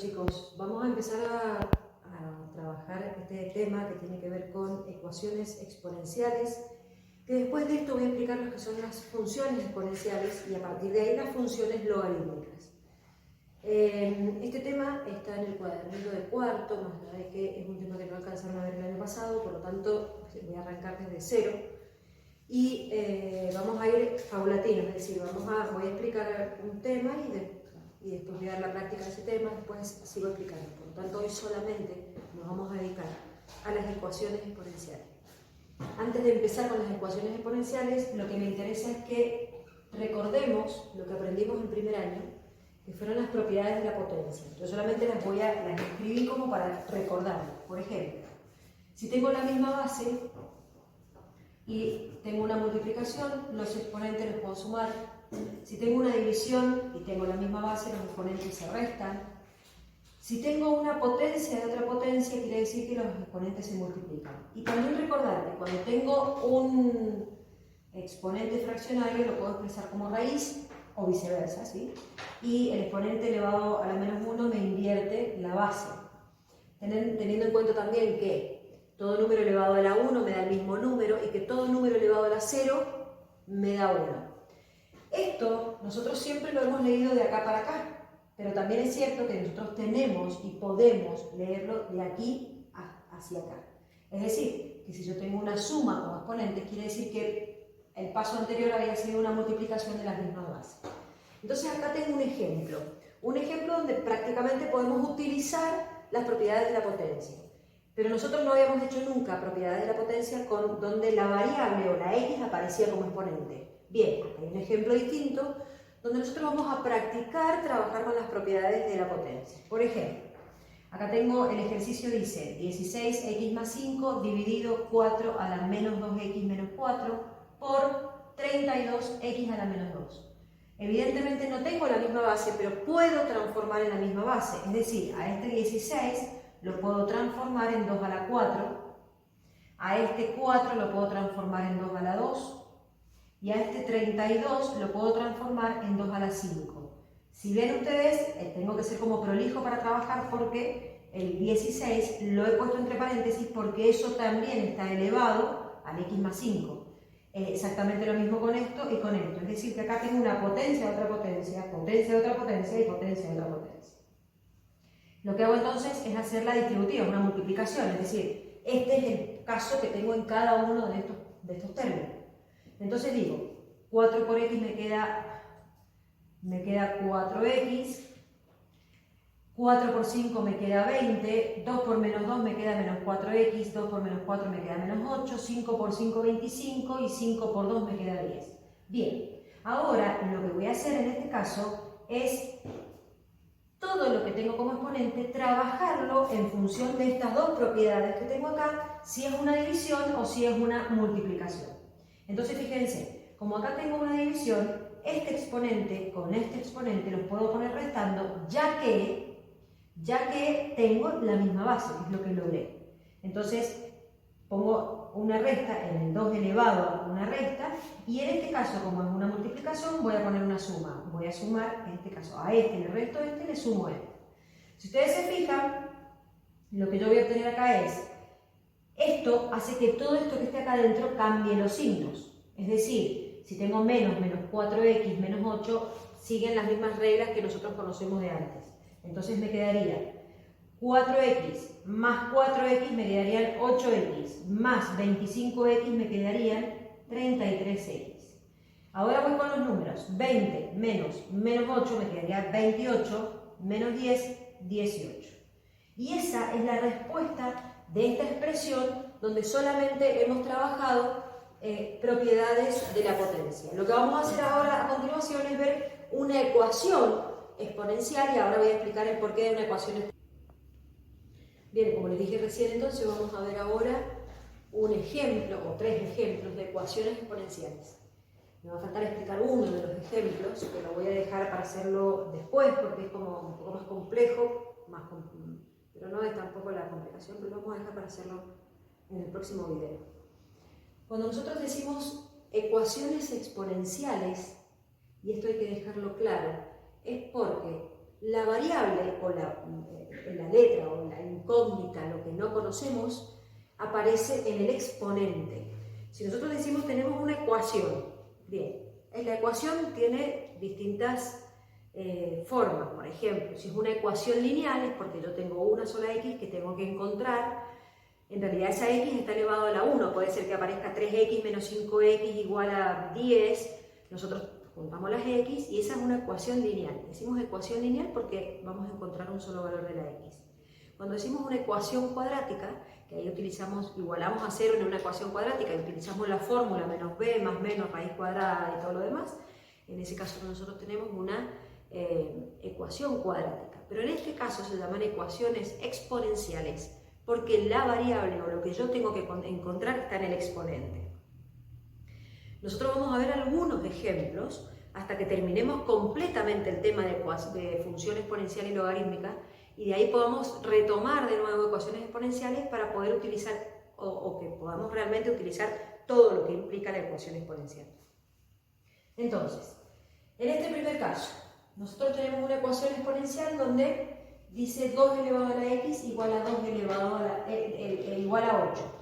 chicos, vamos a empezar a trabajar este tema que tiene que ver con ecuaciones exponenciales, que después de esto voy a explicar lo que son las funciones exponenciales y a partir de ahí las funciones logarítmicas. Este tema está en el cuadernillo de cuarto, más allá de que es un tema que no alcanzaron a ver el año pasado, por lo tanto voy a arrancar desde cero y vamos a ir paulatinos, es decir, voy a explicar un tema y después voy a dar la práctica de ese tema, después sigo explicando. Por lo tanto, hoy solamente nos vamos a dedicar a las ecuaciones exponenciales. Antes de empezar con las ecuaciones exponenciales, lo que me interesa es que recordemos lo que aprendimos en primer año, que fueron las propiedades de la potencia. Yo solamente las escribí como para recordarlo. Por ejemplo, si tengo la misma base y tengo una multiplicación, los exponentes los puedo sumar. Si tengo una división y tengo la misma base, los exponentes se restan. Si tengo una potencia de otra potencia, quiere decir que los exponentes se multiplican. Y también recordar que cuando tengo un exponente fraccionario, lo puedo expresar como raíz o viceversa, ¿sí? Y el exponente elevado a la menos 1 me invierte la base. Teniendo en cuenta también que todo número elevado a la 1 me da el mismo número y que todo número elevado a la 0 me da 1. Esto nosotros siempre lo hemos leído de acá para acá, pero también es cierto que nosotros tenemos y podemos leerlo de aquí hacia acá. Es decir, que si yo tengo una suma como exponentes, quiere decir que el paso anterior había sido una multiplicación de las mismas bases. Entonces acá tengo un ejemplo donde prácticamente podemos utilizar las propiedades de la potencia. Pero nosotros no habíamos hecho nunca propiedades de la potencia donde la variable o la x aparecía como exponente. Bien, hay un ejemplo distinto donde nosotros vamos a practicar trabajar con las propiedades de la potencia. Por ejemplo, acá tengo el ejercicio, dice 16x más 5 dividido 4 a la menos 2x menos 4 por 32x a la menos 2. Evidentemente no tengo la misma base, pero puedo transformar en la misma base. Es decir, a este 16 lo puedo transformar en 2 a la 4, a este 4 lo puedo transformar en 2 a la 2, y a este 32 lo puedo transformar en 2 a la 5. Si ven ustedes, tengo que ser como prolijo para trabajar porque el 16 lo he puesto entre paréntesis porque eso también está elevado al x más 5. Exactamente lo mismo con esto y con esto. Es decir, que acá tengo una potencia de otra potencia, potencia de otra potencia y potencia de otra potencia. Lo que hago entonces es hacer la distributiva, una multiplicación. Es decir, este es el caso que tengo en cada uno de estos términos. Entonces digo, 4 por x me queda 4x, 4 por 5 me queda 20, 2 por menos 2 me queda menos 4x, 2 por menos 4 me queda menos 8, 5 por 5, 25 y 5 por 2 me queda 10. Bien, ahora lo que voy a hacer en este caso es todo lo que tengo como exponente, trabajarlo en función de estas dos propiedades que tengo acá, si es una división o si es una multiplicación. Entonces fíjense, como acá tengo una división, este exponente con este exponente los puedo poner restando, ya que tengo la misma base, que es lo que logré. Entonces pongo una resta en el 2 elevado a una resta, y en este caso, como es una multiplicación, voy a poner una suma. Voy a sumar, en este caso, a este, le resto a este, le sumo a este. Si ustedes se fijan, lo que yo voy a obtener acá es, esto hace que todo esto que esté acá adentro cambie los signos. Es decir, si tengo menos 4x, menos 8, siguen las mismas reglas que nosotros conocemos de antes. Entonces me quedaría 4x más 4x me quedarían 8x, más 25x me quedarían 33x. Ahora voy con los números. 20 menos 8 me quedaría 28, menos 10, 18. Y esa es la respuesta de esta expresión donde solamente hemos trabajado propiedades de la potencia. Lo que vamos a hacer ahora a continuación es ver una ecuación exponencial y ahora voy a explicar el porqué de una ecuación exponencial. Bien, como les dije recién, entonces vamos a ver ahora un ejemplo o tres ejemplos de ecuaciones exponenciales. Me va a faltar explicar uno de los ejemplos, que lo voy a dejar para hacerlo después porque es como un poco más complejo, pero no es tampoco la complicación, pero lo vamos a dejar para hacerlo en el próximo video. Cuando nosotros decimos ecuaciones exponenciales, y esto hay que dejarlo claro, es porque la variable o la letra o la incógnita, lo que no conocemos, aparece en el exponente. Si nosotros decimos tenemos una ecuación, bien, la ecuación tiene distintas formas. Por ejemplo, si es una ecuación lineal es porque yo tengo una sola x que tengo que encontrar. En realidad esa x está elevado a la 1, puede ser que aparezca 3x menos 5x igual a 10, nosotros juntamos las x y esa es una ecuación lineal. Decimos ecuación lineal porque vamos a encontrar un solo valor de la x. Cuando decimos una ecuación cuadrática, que ahí igualamos a 0 en una ecuación cuadrática y utilizamos la fórmula menos b más menos raíz cuadrada y todo lo demás, en ese caso nosotros tenemos una ecuación cuadrática. Pero en este caso se llaman ecuaciones exponenciales, porque la variable o lo que yo tengo que encontrar está en el exponente. Nosotros vamos a ver algunos ejemplos hasta que terminemos completamente el tema de función exponencial y logarítmica y de ahí podamos retomar de nuevo ecuaciones exponenciales para poder utilizar o que podamos realmente utilizar todo lo que implica la ecuación exponencial. Entonces, en este primer caso, nosotros tenemos una ecuación exponencial donde dice 2 elevado a la x igual a 2 elevado a igual a 8.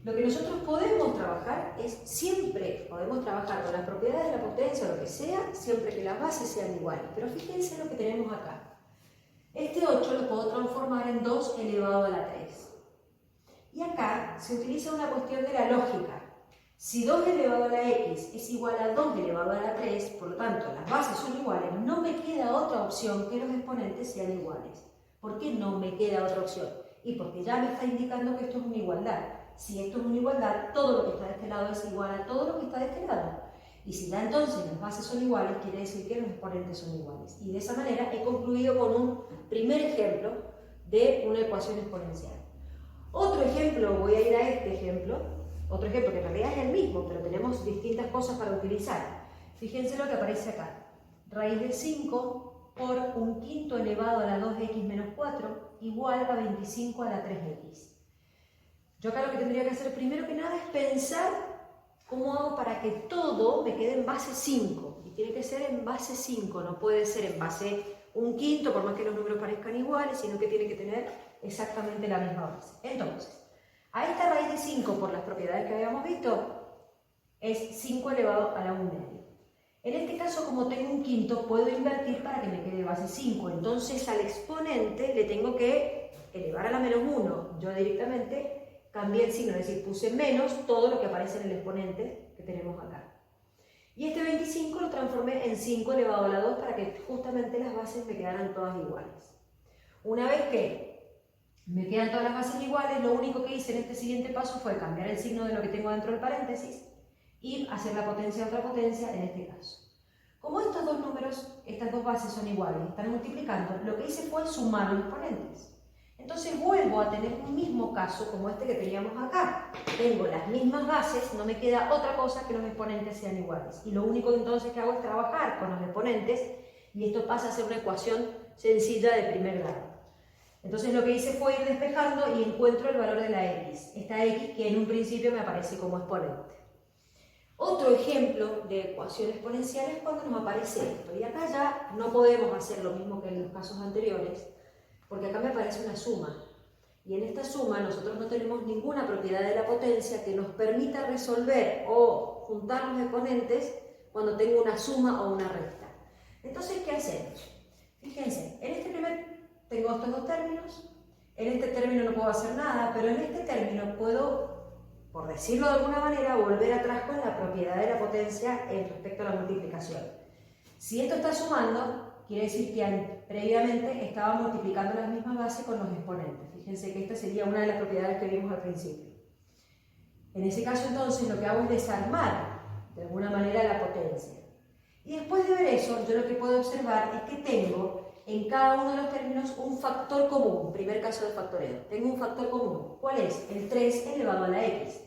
Lo que nosotros podemos trabajar es siempre, podemos trabajar con las propiedades de la potencia o lo que sea, siempre que las bases sean iguales. Pero fíjense lo que tenemos acá. Este 8 lo puedo transformar en 2 elevado a la 3. Y acá se utiliza una cuestión de la lógica. Si 2 elevado a la x es igual a 2 elevado a la 3, por lo tanto las bases son iguales, no me queda otra opción que los exponentes sean iguales. ¿Por qué no me queda otra opción? Y porque ya me está indicando que esto es una igualdad. Si esto es una igualdad, todo lo que está de este lado es igual a todo lo que está de este lado. Y si ya entonces las bases son iguales, quiere decir que los exponentes son iguales. Y de esa manera he concluido con un primer ejemplo de una ecuación exponencial. Otro ejemplo, voy a ir a este ejemplo, otro ejemplo que en realidad es el mismo, pero tenemos distintas cosas para utilizar. Fíjense lo que aparece acá. Raíz de 5 por 1/5 elevado a la 2x menos 4 igual a 25 a la 3x. Yo acá lo que tendría que hacer primero que nada es pensar cómo hago para que todo me quede en base 5. Y tiene que ser en base 5, no puede ser en base 1/5, por más que los números parezcan iguales, sino que tiene que tener exactamente la misma base. Entonces, a esta raíz de 5, por las propiedades que habíamos visto, es 5 elevado a la 1/2. En este caso, como tengo 1/5, puedo invertir para que me quede base 5. Entonces, al exponente le tengo que elevar a la menos 1. Yo directamente cambié el signo, es decir, puse menos todo lo que aparece en el exponente que tenemos acá. Y este 25 lo transformé en 5 elevado a la 2 para que justamente las bases me quedaran todas iguales. Una vez que me quedan todas las bases iguales, lo único que hice en este siguiente paso fue cambiar el signo de lo que tengo dentro del paréntesis y hacer la potencia de otra potencia en este caso. Como estos dos números, estas dos bases son iguales, están multiplicando, lo que hice fue sumar los exponentes. Entonces vuelvo a tener un mismo caso como este que teníamos acá. Tengo las mismas bases, no me queda otra cosa que los exponentes sean iguales. Y lo único entonces que hago es trabajar con los exponentes y esto pasa a ser una ecuación sencilla de primer grado. Entonces lo que hice fue ir despejando y encuentro el valor de la x. Esta x que en un principio me aparece como exponente. Otro ejemplo de ecuación exponencial es cuando nos aparece esto. Y acá ya no podemos hacer lo mismo que en los casos anteriores, porque acá me aparece una suma. Y en esta suma nosotros no tenemos ninguna propiedad de la potencia que nos permita resolver o juntar los exponentes cuando tengo una suma o una resta. Entonces, ¿qué hacemos? Fíjense, en este primer tengo estos dos términos, en este término no puedo hacer nada, pero en este término puedo, por decirlo de alguna manera, volver atrás con la propiedad de la potencia respecto a la multiplicación. Si esto está sumando, quiere decir que previamente estaba multiplicando las mismas bases con los exponentes. Fíjense que esta sería una de las propiedades que vimos al principio. En ese caso, entonces, lo que hago es desarmar de alguna manera la potencia. Y después de ver eso, yo lo que puedo observar es que tengo en cada uno de los términos un factor común. Primer caso de factoreo. Tengo un factor común. ¿Cuál es? El 3 elevado a la x.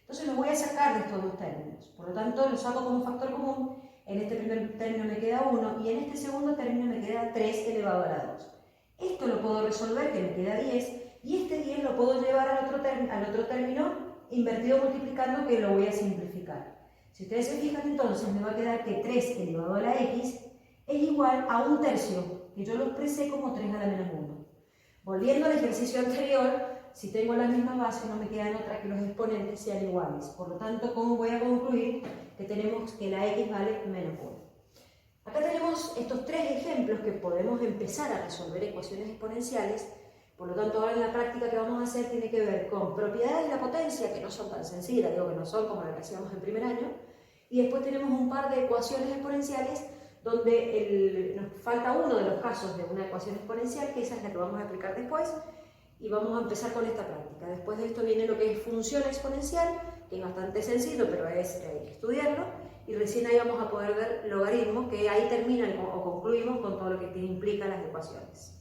Entonces lo voy a sacar de estos dos términos. Por lo tanto, lo saco como un factor común. En este primer término me queda 1 y en este segundo término me queda 3 elevado a la 2. Esto lo puedo resolver, que me queda 10, y este 10 lo puedo llevar al otro término invertido multiplicando, que lo voy a simplificar. Si ustedes se fijan, entonces me va a quedar que 3 elevado a la x es igual a 1/3, que yo lo expresé como 3 a la menos 1. Volviendo al ejercicio anterior, si tengo la misma base no me queda en otra que los exponentes sean iguales. Por lo tanto, ¿cómo voy a concluir que tenemos que la x vale menos 1? Acá tenemos estos 3 ejemplos que podemos empezar a resolver ecuaciones exponenciales. Por lo tanto, ahora en la práctica que vamos a hacer tiene que ver con propiedades de la potencia, que no son tan sencillas, digo que no son como las que hacíamos en primer año, y después tenemos un par de ecuaciones exponenciales donde nos falta uno de los casos de una ecuación exponencial, que esa es la que vamos a explicar después, y vamos a empezar con esta práctica. Después de esto viene lo que es función exponencial, que es bastante sencillo, pero hay que estudiarlo, y recién ahí vamos a poder ver logaritmos, que ahí terminan o concluimos con todo lo que implican las ecuaciones.